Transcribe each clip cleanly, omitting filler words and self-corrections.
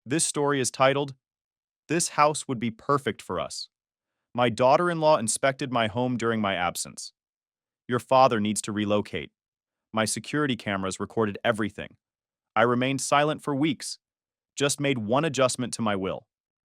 This story is titled, This House Would Be Perfect for Us. My daughter-in-law inspected my home during my absence. Your father needs to relocate. My security cameras recorded everything. I remained silent for weeks, just made one adjustment to my will.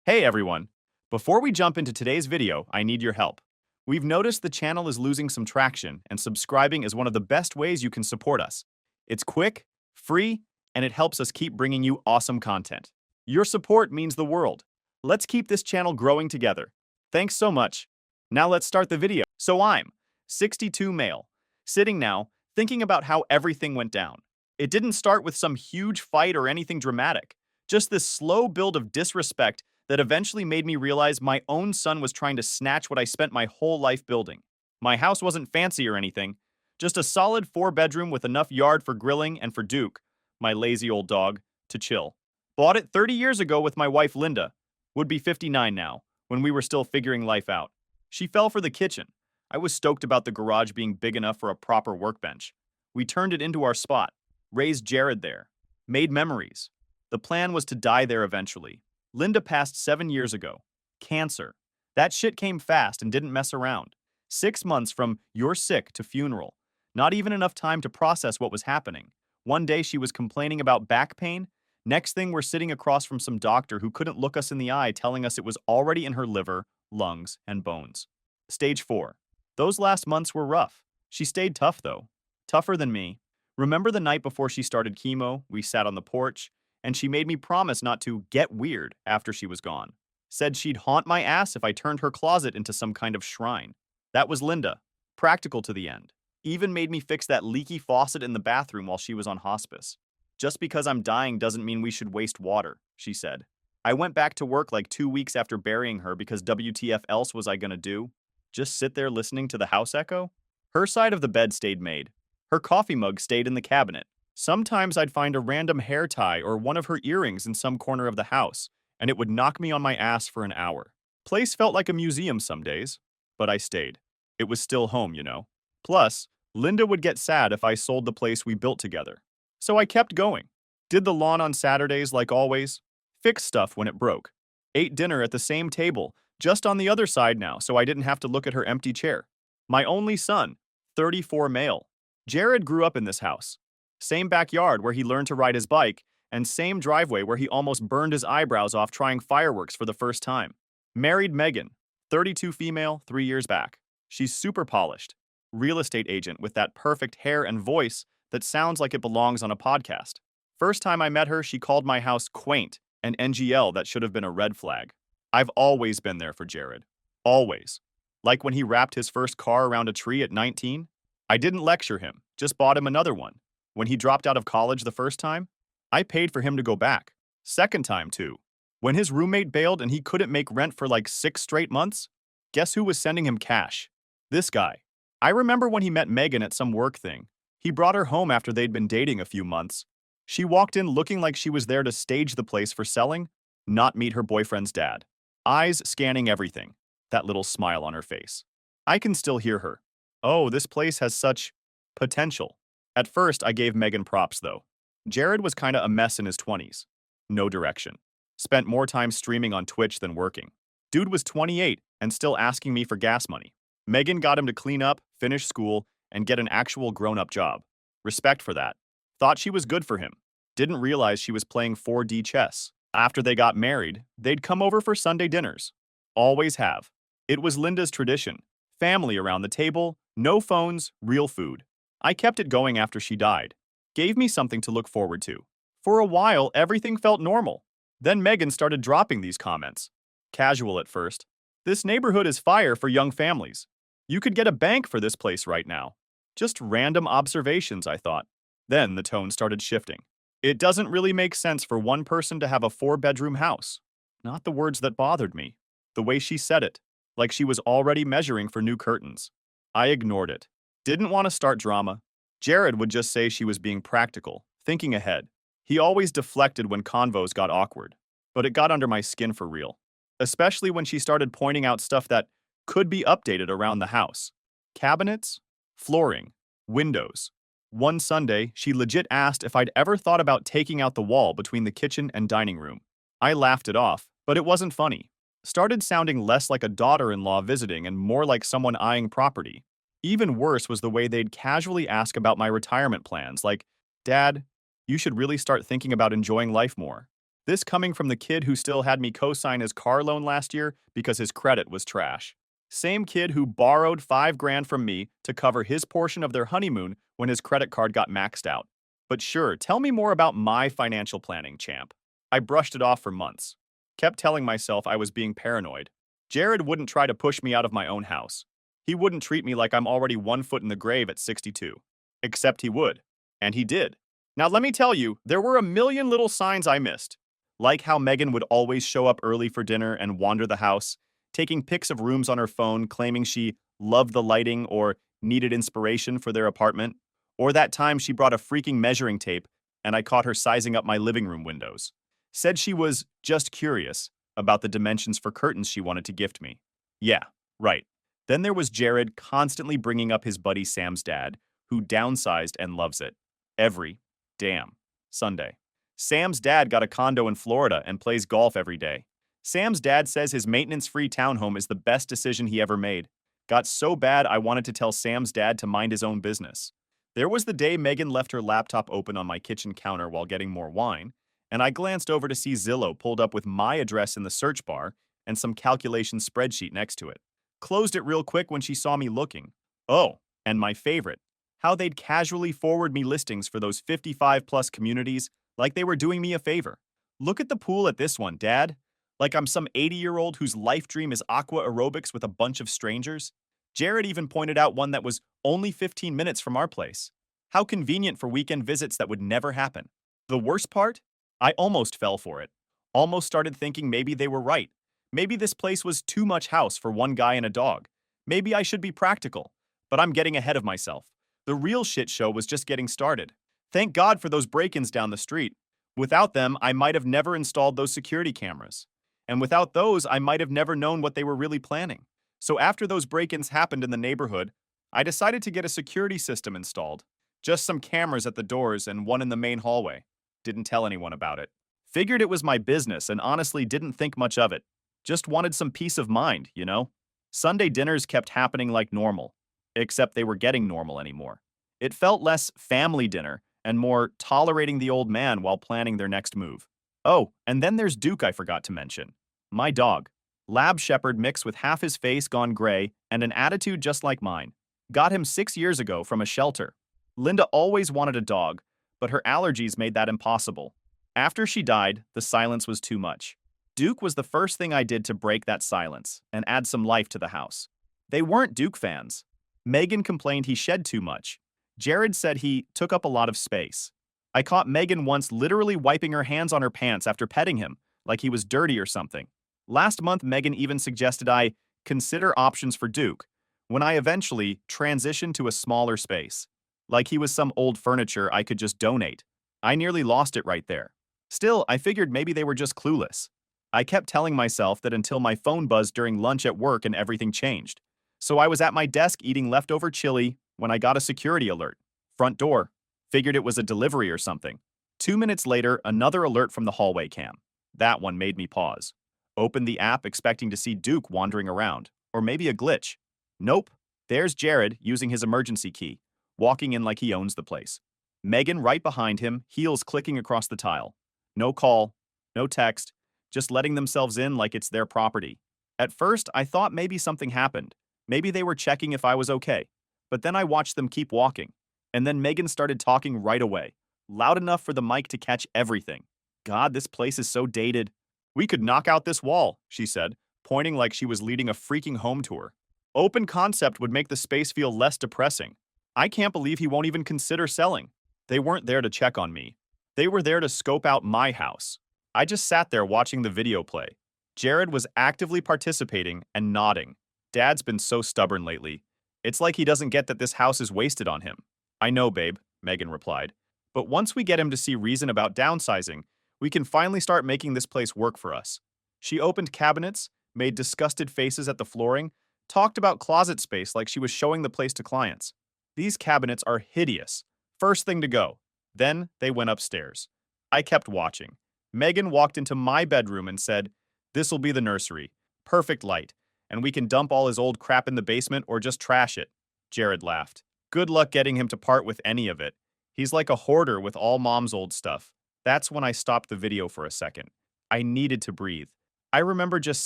Hey everyone! Before we jump into today's video, I need your help. We've noticed the channel is losing some traction, and subscribing is one of the best ways you can support us. It's quick, free, and it helps us keep bringing you awesome content. Your support means the world. Let's keep this channel growing together. Thanks so much. Now let's start the video. So I'm 62 male, sitting now, thinking about how everything went down. It didn't start with some huge fight or anything dramatic, just this slow build of disrespect that eventually made me realize my own son was trying to snatch what I spent my whole life building. My house wasn't fancy or anything, just a solid 4-bedroom with enough yard for grilling and for Duke, my lazy old dog, to chill. Bought it 30 years ago with my wife Linda, would be 59 now, when we were still figuring life out. She fell for the kitchen. I was stoked about the garage being big enough for a proper workbench. We turned it into our spot, raised Jared there, made memories. The plan was to die there eventually. Linda passed 7 years ago. Cancer. That shit came fast and didn't mess around. 6 months from "you're sick" to funeral. Not even enough time to process what was happening. One day she was complaining about back pain. Next thing we're sitting across from some doctor who couldn't look us in the eye telling us it was already in her liver, lungs, and bones. Stage 4. Those last months were rough. She stayed tough though. Tougher than me. Remember the night before she started chemo, we sat on the porch, and she made me promise not to get weird after she was gone. Said she'd haunt my ass if I turned her closet into some kind of shrine. That was Linda. Practical to the end. Even made me fix that leaky faucet in the bathroom while she was on hospice. Just because I'm dying doesn't mean we should waste water, she said. I went back to work like 2 weeks after burying her because WTF else was I gonna do? Just sit there listening to the house echo? Her side of the bed stayed made. Her coffee mug stayed in the cabinet. Sometimes I'd find a random hair tie or one of her earrings in some corner of the house, and it would knock me on my ass for an hour. Place felt like a museum some days, but I stayed. It was still home, you know. Plus, Linda would get sad if I sold the place we built together. So I kept going. Did the lawn on Saturdays like always. Fixed stuff when it broke. Ate dinner at the same table, just on the other side now, so I didn't have to look at her empty chair. My only son, 34 male. Jared grew up in this house. Same backyard where he learned to ride his bike, and same driveway where he almost burned his eyebrows off trying fireworks for the first time. Married Megan, 32 female, 3 years back. She's super polished. Real estate agent with that perfect hair and voice that sounds like it belongs on a podcast. First time I met her, she called my house quaint, and NGL that should have been a red flag. I've always been there for Jared. Always. Like when he wrapped his first car around a tree at 19? I didn't lecture him, just bought him another one. When he dropped out of college the first time, I paid for him to go back. Second time, too. When his roommate bailed and he couldn't make rent for like 6 straight months, guess who was sending him cash? This guy. I remember when he met Megan at some work thing. He brought her home after they'd been dating a few months. She walked in looking like she was there to stage the place for selling, not meet her boyfriend's dad. Eyes scanning everything. That little smile on her face. I can still hear her. Oh, this place has such potential. At first, I gave Megan props, though. Jared was kinda a mess in his 20s. No direction. Spent more time streaming on Twitch than working. Dude was 28 and still asking me for gas money. Megan got him to clean up, finish school, and get an actual grown-up job. Respect for that. Thought she was good for him. Didn't realize she was playing 4D chess. After they got married, they'd come over for Sunday dinners. Always have. It was Linda's tradition. Family around the table, no phones, real food. I kept it going after she died. Gave me something to look forward to. For a while, everything felt normal. Then Megan started dropping these comments. Casual at first. This neighborhood is fire for young families. You could get a bank for this place right now. Just random observations, I thought. Then the tone started shifting. It doesn't really make sense for one person to have a 4-bedroom house. Not the words that bothered me. The way she said it, like she was already measuring for new curtains. I ignored it. Didn't want to start drama. Jared would just say she was being practical, thinking ahead. He always deflected when convos got awkward. But it got under my skin for real. Especially when she started pointing out stuff that could be updated around the house. Cabinets, flooring, windows. One Sunday, she legit asked if I'd ever thought about taking out the wall between the kitchen and dining room. I laughed it off, but it wasn't funny. Started sounding less like a daughter-in-law visiting and more like someone eyeing property. Even worse was the way they'd casually ask about my retirement plans, like, Dad, you should really start thinking about enjoying life more. This coming from the kid who still had me co-sign his car loan last year because his credit was trash. Same kid who borrowed 5 grand from me to cover his portion of their honeymoon when his credit card got maxed out. But sure, tell me more about my financial planning, champ. I brushed it off for months. Kept telling myself I was being paranoid. Jared wouldn't try to push me out of my own house. He wouldn't treat me like I'm already 1 foot in the grave at 62. Except he would. And he did. Now let me tell you, there were a million little signs I missed. Like how Megan would always show up early for dinner and wander the house, taking pics of rooms on her phone claiming she loved the lighting or needed inspiration for their apartment. Or that time she brought a freaking measuring tape and I caught her sizing up my living room windows. Said she was just curious about the dimensions for curtains she wanted to gift me. Yeah, right. Then there was Jared constantly bringing up his buddy Sam's dad, who downsized and loves it. Every damn Sunday. Sam's dad got a condo in Florida and plays golf every day. Sam's dad says his maintenance-free townhome is the best decision he ever made. Got so bad I wanted to tell Sam's dad to mind his own business. There was the day Megan left her laptop open on my kitchen counter while getting more wine, and I glanced over to see Zillow pulled up with my address in the search bar and some calculation spreadsheet next to it. Closed it real quick when she saw me looking. Oh, and my favorite, how they'd casually forward me listings for those 55-plus communities like they were doing me a favor. Look at the pool at this one, Dad. Like I'm some 80-year-old whose life dream is aqua aerobics with a bunch of strangers. Jared even pointed out one that was only 15 minutes from our place. How convenient for weekend visits that would never happen. The worst part? I almost fell for it. Almost started thinking maybe they were right. Maybe this place was too much house for one guy and a dog. Maybe I should be practical. But I'm getting ahead of myself. The real shit show was just getting started. Thank God for those break-ins down the street. Without them, I might have never installed those security cameras. And without those, I might have never known what they were really planning. So after those break-ins happened in the neighborhood, I decided to get a security system installed. Just some cameras at the doors and one in the main hallway. Didn't tell anyone about it. Figured it was my business and honestly didn't think much of it. Just wanted some peace of mind, you know? Sunday dinners kept happening like normal, except they were getting normal anymore. It felt less family dinner and more tolerating the old man while planning their next move. Oh, and then there's Duke I forgot to mention. My dog. Lab Shepherd mixed with half his face gone gray and an attitude just like mine. Got him 6 years ago from a shelter. Linda always wanted a dog, but her allergies made that impossible. After she died, the silence was too much. Duke was the first thing I did to break that silence and add some life to the house. They weren't Duke fans. Megan complained he shed too much. Jared said he took up a lot of space. I caught Megan once literally wiping her hands on her pants after petting him, like he was dirty or something. Last month, Megan even suggested I consider options for Duke, when I eventually transitioned to a smaller space. Like he was some old furniture I could just donate. I nearly lost it right there. Still, I figured maybe they were just clueless. I kept telling myself that until my phone buzzed during lunch at work and everything changed. So I was at my desk eating leftover chili when I got a security alert. Front door. Figured it was a delivery or something. 2 minutes later, another alert from the hallway cam. That one made me pause. Opened the app expecting to see Duke wandering around. Or maybe a glitch. Nope. There's Jared using his emergency key, walking in like he owns the place. Megan right behind him, heels clicking across the tile. No call, no text, just letting themselves in like it's their property. At first, I thought maybe something happened. Maybe they were checking if I was okay. But then I watched them keep walking. And then Megan started talking right away, loud enough for the mic to catch everything. God, this place is so dated. We could knock out this wall, she said, pointing like she was leading a freaking home tour. Open concept would make the space feel less depressing. I can't believe he won't even consider selling. They weren't there to check on me. They were there to scope out my house. I just sat there watching the video play. Jared was actively participating and nodding. Dad's been so stubborn lately. It's like he doesn't get that this house is wasted on him. I know, babe, Megan replied. But once we get him to see reason about downsizing, we can finally start making this place work for us. She opened cabinets, made disgusted faces at the flooring, talked about closet space like she was showing the place to clients. These cabinets are hideous. First thing to go. Then they went upstairs. I kept watching. Megan walked into my bedroom and said, "This'll be the nursery. Perfect light. And we can dump all his old crap in the basement or just trash it." Jared laughed. "Good luck getting him to part with any of it. He's like a hoarder with all mom's old stuff." That's when I stopped the video for a second. I needed to breathe. I remember just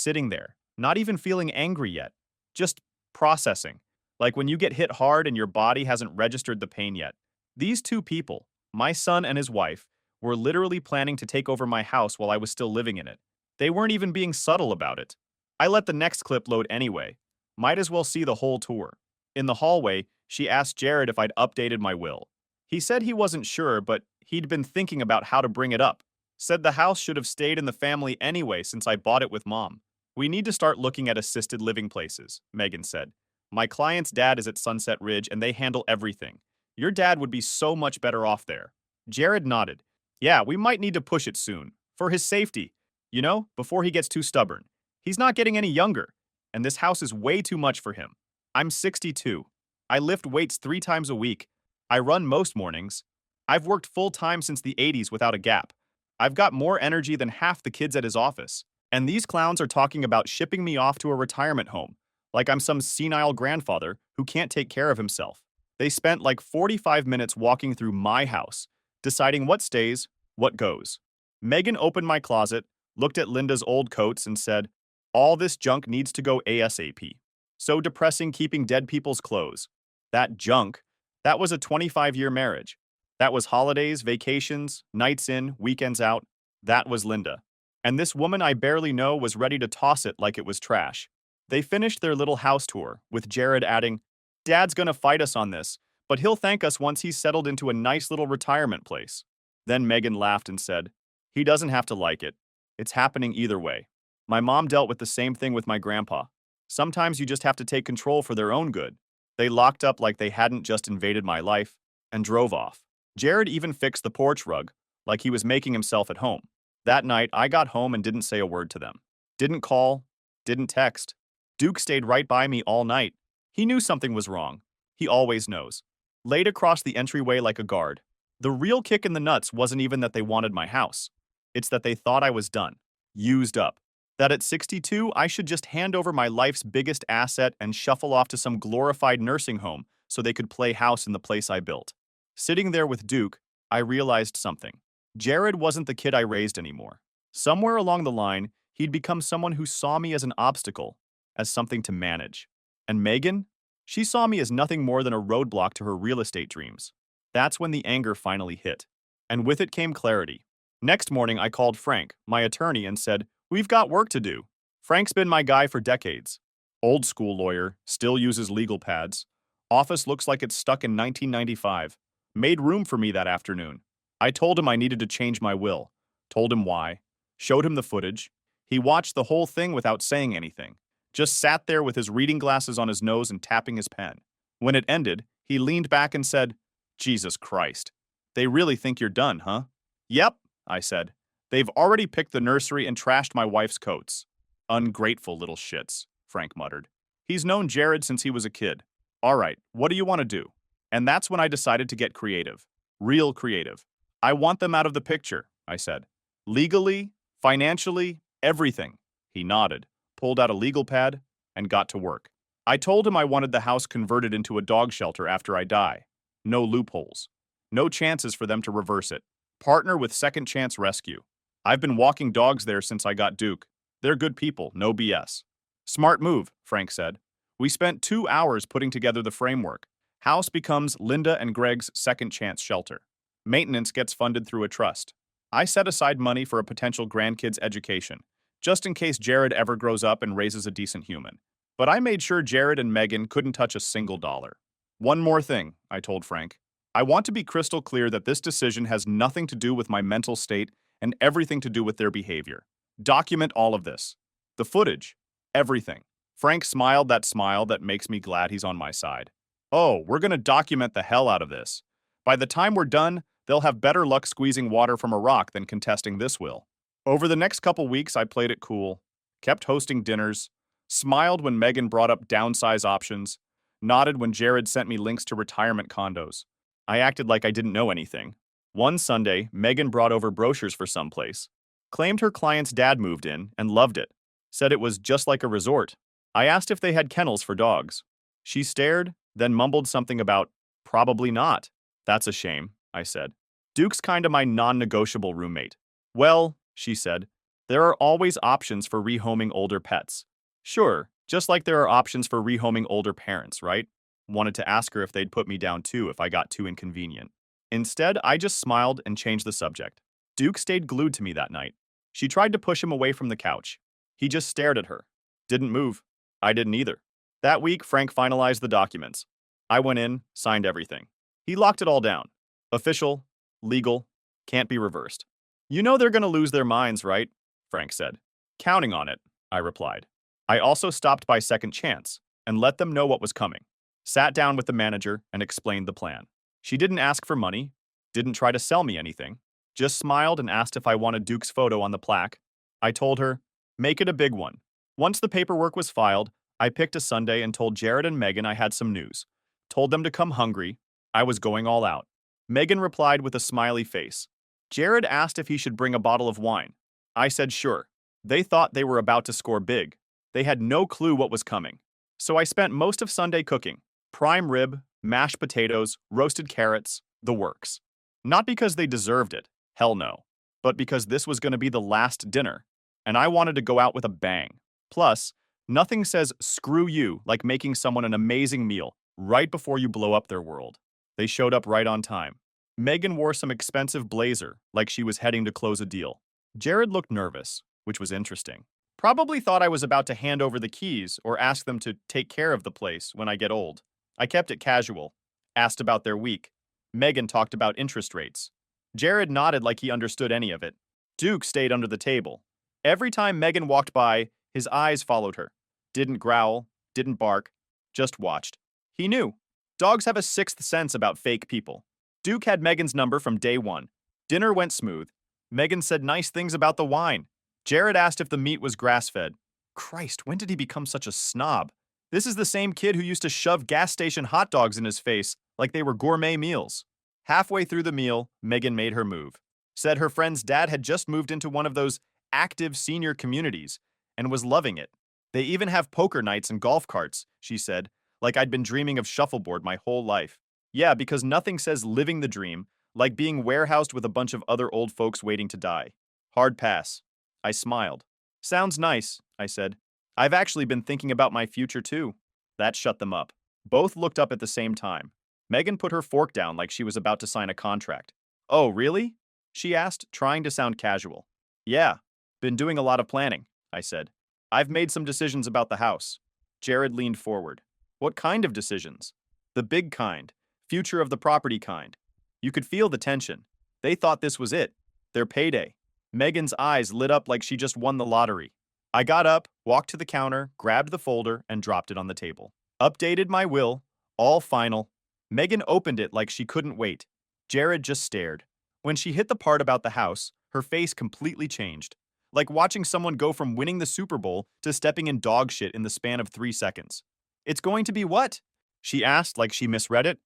sitting there, not even feeling angry yet, just processing. Like when you get hit hard and your body hasn't registered the pain yet. These two people, my son and his wife, were literally planning to take over my house while I was still living in it. They weren't even being subtle about it. I let the next clip load anyway. Might as well see the whole tour. In the hallway, she asked Jared if I'd updated my will. He said he wasn't sure, but he'd been thinking about how to bring it up. Said the house should have stayed in the family anyway since I bought it with mom. "We need to start looking at assisted living places," Megan said. "My client's dad is at Sunset Ridge and they handle everything. Your dad would be so much better off there." Jared nodded. "Yeah, we might need to push it soon. For his safety. You know, before he gets too stubborn. He's not getting any younger. And this house is way too much for him. I'm 62. I lift weights 3 times a week. I run most mornings. I've worked full-time since the 80s without a gap. I've got more energy than half the kids at his office. And these clowns are talking about shipping me off to a retirement home, like I'm some senile grandfather who can't take care of himself." They spent like 45 minutes walking through my house, deciding what stays, what goes. Megan opened my closet, looked at Linda's old coats, and said, "All this junk needs to go ASAP. So depressing keeping dead people's clothes." That junk, that was a 25-year marriage. That was holidays, vacations, nights in, weekends out. That was Linda. And this woman I barely know was ready to toss it like it was trash. They finished their little house tour, with Jared adding, "Dad's gonna fight us on this, but he'll thank us once he's settled into a nice little retirement place." Then Megan laughed and said, "He doesn't have to like it. It's happening either way. My mom dealt with the same thing with my grandpa. Sometimes you just have to take control for their own good." They locked up like they hadn't just invaded my life and drove off. Jared even fixed the porch rug, like he was making himself at home. That night, I got home and didn't say a word to them. Didn't call, didn't text. Duke stayed right by me all night. He knew something was wrong. He always knows. Laid across the entryway like a guard. The real kick in the nuts wasn't even that they wanted my house. It's that they thought I was done. Used up. That at 62, I should just hand over my life's biggest asset and shuffle off to some glorified nursing home so they could play house in the place I built. Sitting there with Duke, I realized something. Jared wasn't the kid I raised anymore. Somewhere along the line, he'd become someone who saw me as an obstacle, as something to manage. And Megan? She saw me as nothing more than a roadblock to her real estate dreams. That's when the anger finally hit. And with it came clarity. Next morning, I called Frank, my attorney, and said, "We've got work to do." Frank's been my guy for decades. Old school lawyer, still uses legal pads. Office looks like it's stuck in 1995. Made room for me that afternoon. I told him I needed to change my will. Told him why. Showed him the footage. He watched the whole thing without saying anything. Just sat there with his reading glasses on his nose and tapping his pen. When it ended, he leaned back and said, "Jesus Christ. They really think you're done, huh?" "Yep," I said. "They've already picked the nursery and trashed my wife's coats." "Ungrateful little shits," Frank muttered. "He's known Jared since he was a kid. All right, what do you want to do?" And that's when I decided to get creative. Real creative. "I want them out of the picture," I said. "Legally, financially, everything." He nodded, pulled out a legal pad, and got to work. I told him I wanted the house converted into a dog shelter after I die. No loopholes. No chances for them to reverse it. Partner with Second Chance Rescue. I've been walking dogs there since I got Duke. They're good people, no BS. "Smart move," Frank said. We spent 2 hours putting together the framework. House becomes Linda and Greg's second chance shelter. Maintenance gets funded through a trust. I set aside money for a potential grandkid's education, just in case Jared ever grows up and raises a decent human. But I made sure Jared and Megan couldn't touch a single dollar. "One more thing," I told Frank. "I want to be crystal clear that this decision has nothing to do with my mental state and everything to do with their behavior. Document all of this. The footage. Everything." Frank smiled that smile that makes me glad he's on my side. "Oh, we're going to document the hell out of this. By the time we're done, they'll have better luck squeezing water from a rock than contesting this will." Over the next couple weeks, I played it cool, kept hosting dinners, smiled when Megan brought up downsize options, nodded when Jared sent me links to retirement condos. I acted like I didn't know anything. One Sunday, Megan brought over brochures for someplace. Claimed her client's dad moved in and loved it. Said it was just like a resort. I asked if they had kennels for dogs. She stared, then mumbled something about, probably not. That's a shame, I said. Duke's kinda my non-negotiable roommate. Well, she said, there are always options for rehoming older pets. Sure, just like there are options for rehoming older parents, right? Wanted to ask her if they'd put me down too if I got too inconvenient. Instead, I just smiled and changed the subject. Duke stayed glued to me that night. She tried to push him away from the couch. He just stared at her. Didn't move. I didn't either. That week, Frank finalized the documents. I went in, signed everything. He locked it all down. Official, legal, can't be reversed. You know they're gonna lose their minds, right? Frank said. Counting on it, I replied. I also stopped by Second Chance and let them know what was coming. Sat down with the manager and explained the plan. She didn't ask for money, didn't try to sell me anything, just smiled and asked if I wanted Duke's photo on the plaque. I told her, make it a big one. Once the paperwork was filed, I picked a Sunday and told Jared and Megan I had some news. Told them to come hungry. I was going all out. Megan replied with a smiley face. Jared asked if he should bring a bottle of wine. I said sure. They thought they were about to score big. They had no clue what was coming. So I spent most of Sunday cooking. Prime rib, mashed potatoes, roasted carrots, the works. Not because they deserved it, hell no, but because this was going to be the last dinner, and I wanted to go out with a bang. Plus, nothing says screw you like making someone an amazing meal right before you blow up their world. They showed up right on time. Megan wore some expensive blazer, like she was heading to close a deal. Jared looked nervous, which was interesting. Probably thought I was about to hand over the keys or ask them to take care of the place when I get old. I kept it casual. Asked about their week. Megan talked about interest rates. Jared nodded like he understood any of it. Duke stayed under the table. Every time Megan walked by, his eyes followed her. Didn't growl, didn't bark, just watched. He knew. Dogs have a sixth sense about fake people. Duke had Megan's number from day one. Dinner went smooth. Megan said nice things about the wine. Jared asked if the meat was grass-fed. Christ, when did he become such a snob? This is the same kid who used to shove gas station hot dogs in his face like they were gourmet meals. Halfway through the meal, Megan made her move. Said her friend's dad had just moved into one of those active senior communities and was loving it. They even have poker nights and golf carts, she said, like I'd been dreaming of shuffleboard my whole life. Yeah, because nothing says living the dream like being warehoused with a bunch of other old folks waiting to die. Hard pass. I smiled. Sounds nice, I said. I've actually been thinking about my future too. That shut them up. Both looked up at the same time. Megan put her fork down like she was about to sign a contract. Oh, really? She asked, trying to sound casual. Yeah, been doing a lot of planning, I said. I've made some decisions about the house. Jared leaned forward. What kind of decisions? The big kind. Future of the property kind. You could feel the tension. They thought this was it. Their payday. Megan's eyes lit up like she just won the lottery. I got up, walked to the counter, grabbed the folder, and dropped it on the table. Updated my will. All final. Megan opened it like she couldn't wait. Jared just stared. When she hit the part about the house, her face completely changed. Like watching someone go from winning the Super Bowl to stepping in dog shit in the span of 3 seconds. It's going to be what? She asked like she misread it.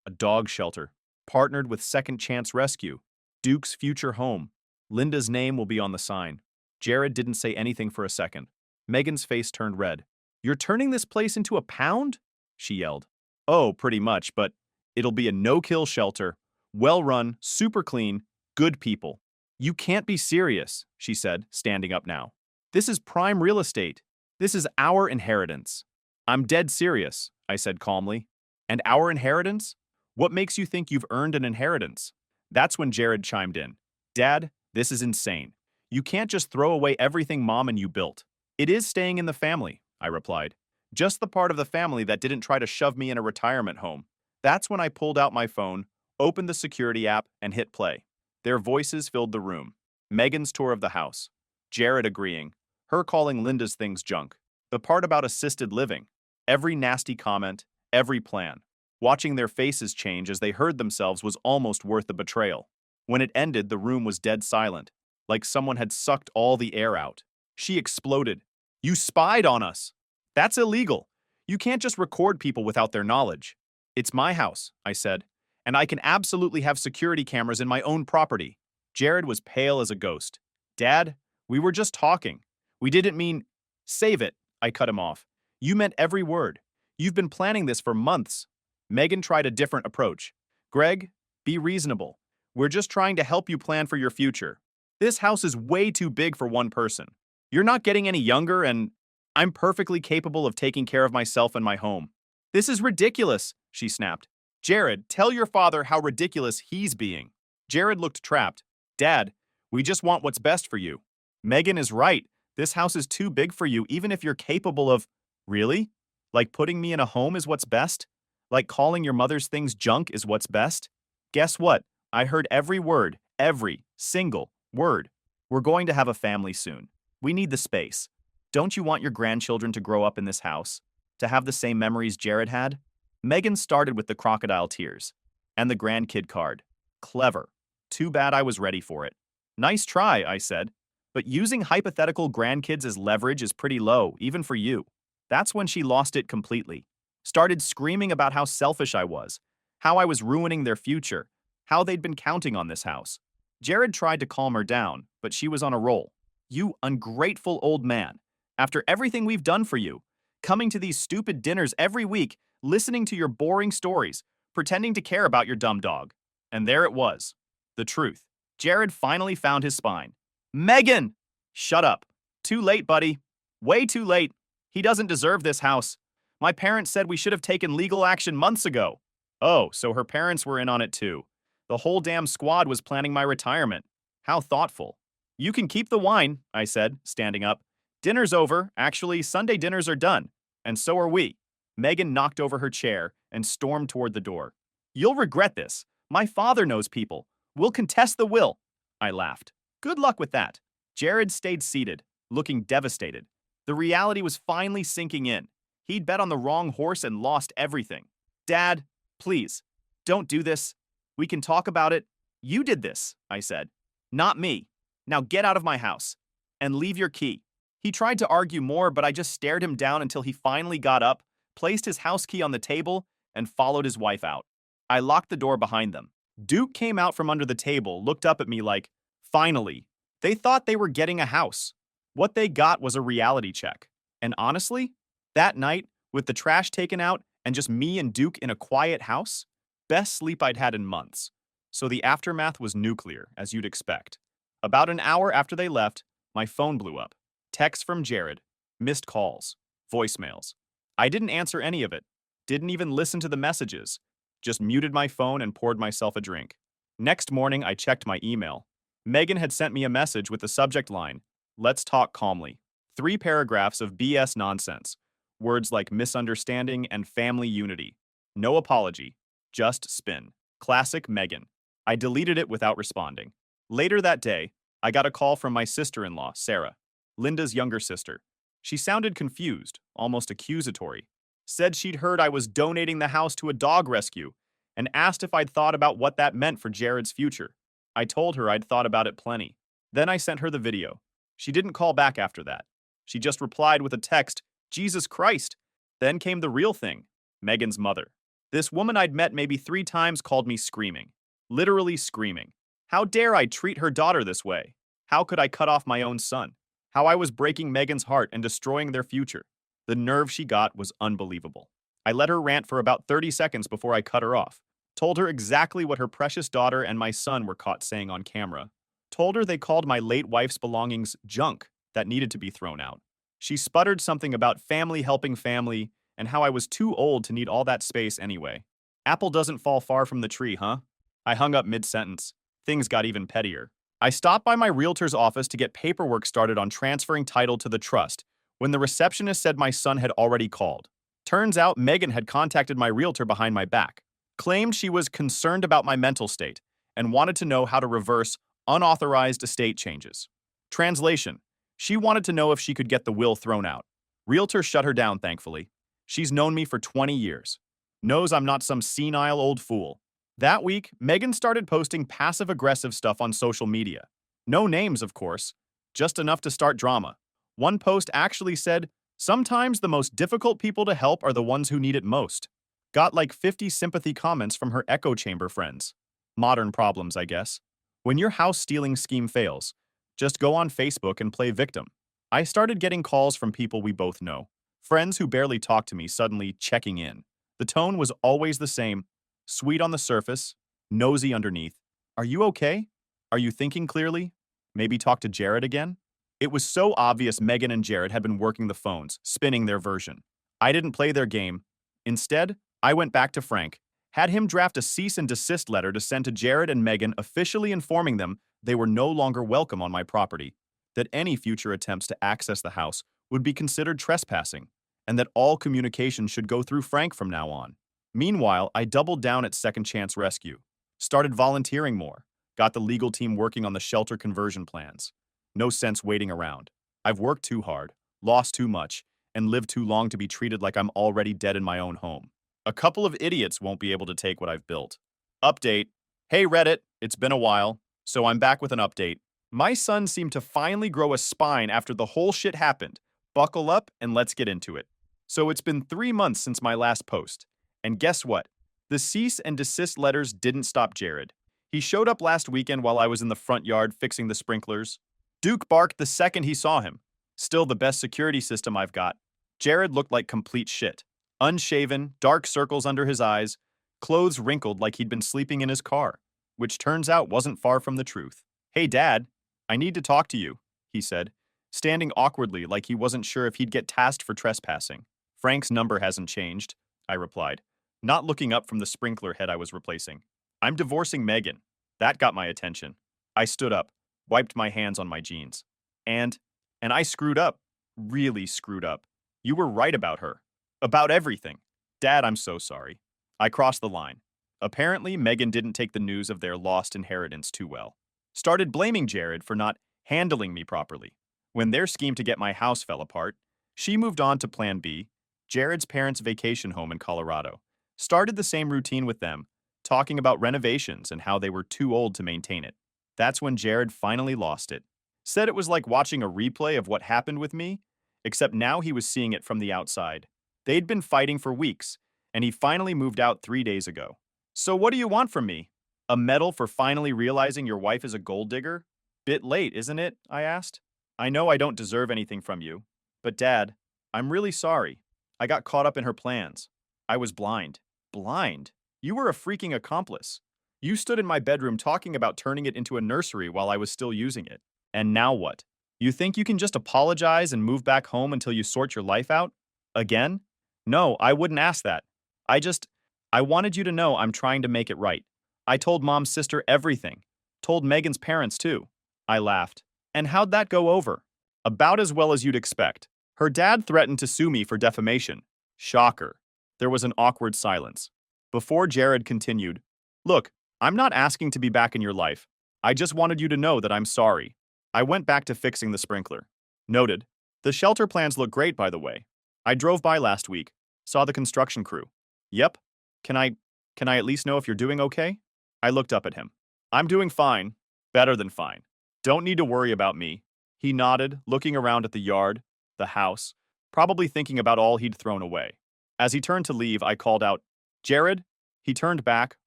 A dog shelter. Partnered with Second Chance Rescue. Duke's future home. Linda's name will be on the sign. Jared didn't say anything for a second. Megan's face turned red. You're turning this place into a pound? She yelled. Oh, pretty much, but it'll be a no-kill shelter. Well-run, super clean, good people. You can't be serious, she said, standing up now. This is prime real estate. This is our inheritance. I'm dead serious, I said calmly. And our inheritance? What makes you think you've earned an inheritance? That's when Jared chimed in. Dad, this is insane. You can't just throw away everything Mom and you built. It is staying in the family, I replied. Just the part of the family that didn't try to shove me in a retirement home. That's when I pulled out my phone, opened the security app, and hit play. Their voices filled the room. Megan's tour of the house. Jared agreeing. Her calling Linda's things junk. The part about assisted living. Every nasty comment, every plan. Watching their faces change as they heard themselves was almost worth the betrayal. When it ended, the room was dead silent, like someone had sucked all the air out. She exploded. You spied on us! That's illegal. You can't just record people without their knowledge. It's my house, I said, and I can absolutely have security cameras in my own property. Jared was pale as a ghost. Dad, we were just talking. We didn't mean... Save it, I cut him off. You meant every word. You've been planning this for months. Megan tried a different approach. Greg, be reasonable. We're just trying to help you plan for your future. This house is way too big for one person. You're not getting any younger, and I'm perfectly capable of taking care of myself and my home. This is ridiculous, she snapped. Jared, tell your father how ridiculous he's being. Jared looked trapped. Dad, we just want what's best for you. Megan is right. This house is too big for you, even if you're capable of... Really? Like putting me in a home is what's best? Like calling your mother's things junk is what's best? Guess what? I heard every word, every single word. We're going to have a family soon. We need the space. Don't you want your grandchildren to grow up in this house? To have the same memories Jared had? Megan started with the crocodile tears. And the grandkid card. Clever. Too bad I was ready for it. Nice try, I said. But using hypothetical grandkids as leverage is pretty low, even for you. That's when she lost it completely. Started screaming about how selfish I was, how I was ruining their future, how they'd been counting on this house. Jared tried to calm her down, but she was on a roll. You ungrateful old man. After everything we've done for you, coming to these stupid dinners every week, listening to your boring stories, pretending to care about your dumb dog. And there it was. The truth. Jared finally found his spine. Megan! Shut up. Too late, buddy. Way too late. He doesn't deserve this house. My parents said we should have taken legal action months ago. Oh, so her parents were in on it too. The whole damn squad was planning my retirement. How thoughtful. You can keep the wine, I said, standing up. Dinner's over. Actually, Sunday dinners are done. And so are we. Megan knocked over her chair and stormed toward the door. You'll regret this. My father knows people. We'll contest the will. I laughed. Good luck with that. Jared stayed seated, looking devastated. The reality was finally sinking in. He'd bet on the wrong horse and lost everything. Dad, please, don't do this. We can talk about it. You did this, I said. Not me. Now get out of my house. And leave your key. He tried to argue more, but I just stared him down until he finally got up, placed his house key on the table, and followed his wife out. I locked the door behind them. Duke came out from under the table, looked up at me like, finally. They thought they were getting a house. What they got was a reality check. And honestly, that night, with the trash taken out and just me and Duke in a quiet house, best sleep I'd had in months. So the aftermath was nuclear, as you'd expect. About an hour after they left, my phone blew up. Texts from Jared, missed calls, voicemails. I didn't answer any of it, didn't even listen to the messages, just muted my phone and poured myself a drink. Next morning, I checked my email. Megan had sent me a message with the subject line, "Let's talk calmly." 3 paragraphs of BS nonsense. Words like misunderstanding and family unity. No apology, just spin. Classic Megan. I deleted it without responding. Later that day, I got a call from my sister-in-law, Sarah, Linda's younger sister. She sounded confused, almost accusatory. Said she'd heard I was donating the house to a dog rescue and asked if I'd thought about what that meant for Jared's future. I told her I'd thought about it plenty. Then I sent her the video. She didn't call back after that. She just replied with a text, Jesus Christ. Then came the real thing, Megan's mother. This woman I'd met maybe 3 times called me screaming. Literally screaming. How dare I treat her daughter this way? How could I cut off my own son? How I was breaking Megan's heart and destroying their future. The nerve she got was unbelievable. I let her rant for about 30 seconds before I cut her off. Told her exactly what her precious daughter and my son were caught saying on camera. Told her they called my late wife's belongings junk that needed to be thrown out. She sputtered something about family helping family and how I was too old to need all that space anyway. Apple doesn't fall far from the tree, huh? I hung up mid-sentence. Things got even pettier. I stopped by my realtor's office to get paperwork started on transferring title to the trust when the receptionist said my son had already called. Turns out Megan had contacted my realtor behind my back, claimed she was concerned about my mental state, and wanted to know how to reverse unauthorized estate changes. Translation: she wanted to know if she could get the will thrown out. Realtor shut her down, thankfully. She's known me for 20 years. Knows I'm not some senile old fool. That week, Megan started posting passive-aggressive stuff on social media. No names, of course, just enough to start drama. One post actually said, "Sometimes the most difficult people to help are the ones who need it most." Got like 50 sympathy comments from her echo chamber friends. Modern problems, I guess. When your house stealing scheme fails, Just go on Facebook and play victim. I started getting calls from people we both know. Friends who barely talk to me suddenly checking in. The tone was always the same, sweet on the surface, nosy underneath. Are you okay? Are you thinking clearly? Maybe talk to Jared again? It was so obvious Megan and Jared had been working the phones, spinning their version. I didn't play their game. Instead, I went back to Frank, had him draft a cease and desist letter to send to Jared and Megan, officially informing them they were no longer welcome on my property, that any future attempts to access the house would be considered trespassing, and that all communication should go through Frank from now on. Meanwhile, I doubled down at Second Chance Rescue, started volunteering more, got the legal team working on the shelter conversion plans. No sense waiting around. I've worked too hard, lost too much, and lived too long to be treated like I'm already dead in my own home. A couple of idiots won't be able to take what I've built. Update. Hey Reddit, it's been a while, so I'm back with an update. My son seemed to finally grow a spine after the whole shit happened. Buckle up and let's get into it. So it's been 3 months since my last post. And guess what? The cease and desist letters didn't stop Jared. He showed up last weekend while I was in the front yard fixing the sprinklers. Duke barked the second he saw him. Still the best security system I've got. Jared looked like complete shit. Unshaven, dark circles under his eyes, clothes wrinkled like he'd been sleeping in his car, which turns out wasn't far from the truth. Hey Dad, I need to talk to you, he said, standing awkwardly like he wasn't sure if he'd get tasked for trespassing. Frank's number hasn't changed, I replied, not looking up from the sprinkler head I was replacing. I'm divorcing Megan. That got my attention. I stood up, wiped my hands on my jeans. And I screwed up. Really screwed up. You were right about her. About everything. Dad, I'm so sorry. I crossed the line. Apparently, Megan didn't take the news of their lost inheritance too well. Started blaming Jared for not handling me properly. When their scheme to get my house fell apart, she moved on to Plan B, Jared's parents' vacation home in Colorado. Started the same routine with them, talking about renovations and how they were too old to maintain it. That's when Jared finally lost it. Said it was like watching a replay of what happened with me, except now he was seeing it from the outside. They'd been fighting for weeks, and he finally moved out 3 days ago. So what do you want from me? A medal for finally realizing your wife is a gold digger? Bit late, isn't it? I asked. I know I don't deserve anything from you, but Dad, I'm really sorry. I got caught up in her plans. I was blind. Blind? You were a freaking accomplice. You stood in my bedroom talking about turning it into a nursery while I was still using it. And now what? You think you can just apologize and move back home until you sort your life out? Again? No, I wouldn't ask that. I wanted you to know I'm trying to make it right. I told Mom's sister everything. Told Megan's parents too. I laughed. And how'd that go over? About as well as you'd expect. Her dad threatened to sue me for defamation. Shocker. There was an awkward silence. Before Jared continued, Look, I'm not asking to be back in your life. I just wanted you to know that I'm sorry. I went back to fixing the sprinkler. Noted. The shelter plans look great, by the way. I drove by last week. Saw the construction crew. Yep. Can I at least know if you're doing okay? I looked up at him. I'm doing fine. Better than fine. Don't need to worry about me. He nodded, looking around at the yard, the house, probably thinking about all he'd thrown away. As he turned to leave, I called out, Jared? He turned back,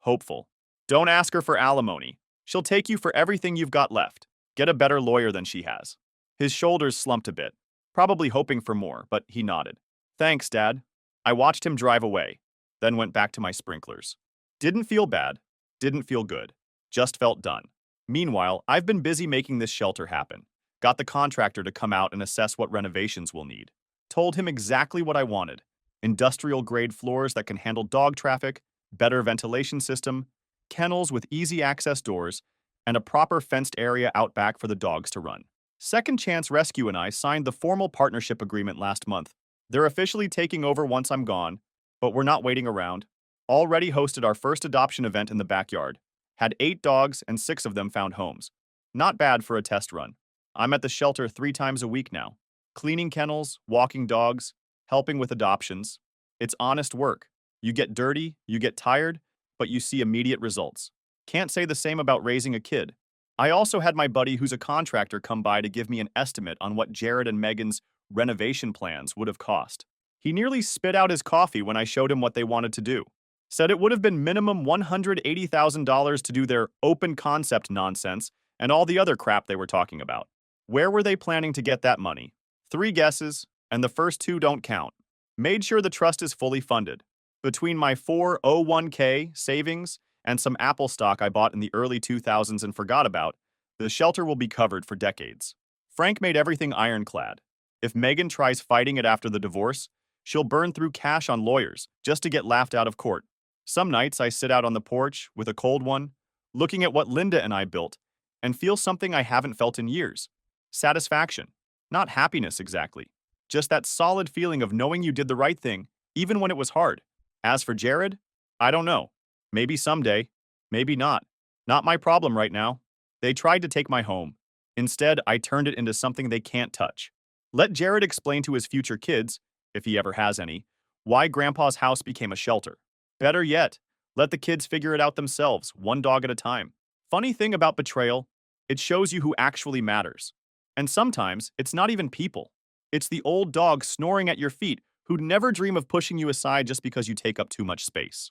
hopeful. Don't ask her for alimony. She'll take you for everything you've got left. Get a better lawyer than she has. His shoulders slumped a bit, probably hoping for more, but he nodded. Thanks, Dad. I watched him drive away, then went back to my sprinklers. Didn't feel bad, didn't feel good, just felt done. Meanwhile, I've been busy making this shelter happen. Got the contractor to come out and assess what renovations we'll need. Told him exactly what I wanted. Industrial-grade floors that can handle dog traffic, better ventilation system, kennels with easy access doors, and a proper fenced area out back for the dogs to run. Second Chance Rescue and I signed the formal partnership agreement last month. They're officially taking over once I'm gone, but we're not waiting around. Already hosted our first adoption event in the backyard. Had 8 dogs and 6 of them found homes. Not bad for a test run. I'm at the shelter 3 times a week now. Cleaning kennels, walking dogs, helping with adoptions. It's honest work. You get dirty, you get tired, but you see immediate results. Can't say the same about raising a kid. I also had my buddy who's a contractor come by to give me an estimate on what Jared and Megan's renovation plans would have cost. He nearly spit out his coffee when I showed him what they wanted to do. Said it would have been minimum $180,000 to do their open concept nonsense and all the other crap they were talking about. Where were they planning to get that money? Three guesses, and the first two don't count. Made sure the trust is fully funded. Between my 401k savings and some Apple stock I bought in the early 2000s and forgot about, the shelter will be covered for decades. Frank made everything ironclad. If Megan tries fighting it after the divorce, she'll burn through cash on lawyers just to get laughed out of court. Some nights I sit out on the porch with a cold one, looking at what Linda and I built, and feel something I haven't felt in years. Satisfaction. Not happiness exactly. Just that solid feeling of knowing you did the right thing, even when it was hard. As for Jared, I don't know. Maybe someday. Maybe not. Not my problem right now. They tried to take my home. Instead, I turned it into something they can't touch. Let Jared explain to his future kids, if he ever has any, why Grandpa's house became a shelter. Better yet, let the kids figure it out themselves, one dog at a time. Funny thing about betrayal, it shows you who actually matters. And sometimes, it's not even people. It's the old dog snoring at your feet who'd never dream of pushing you aside just because you take up too much space.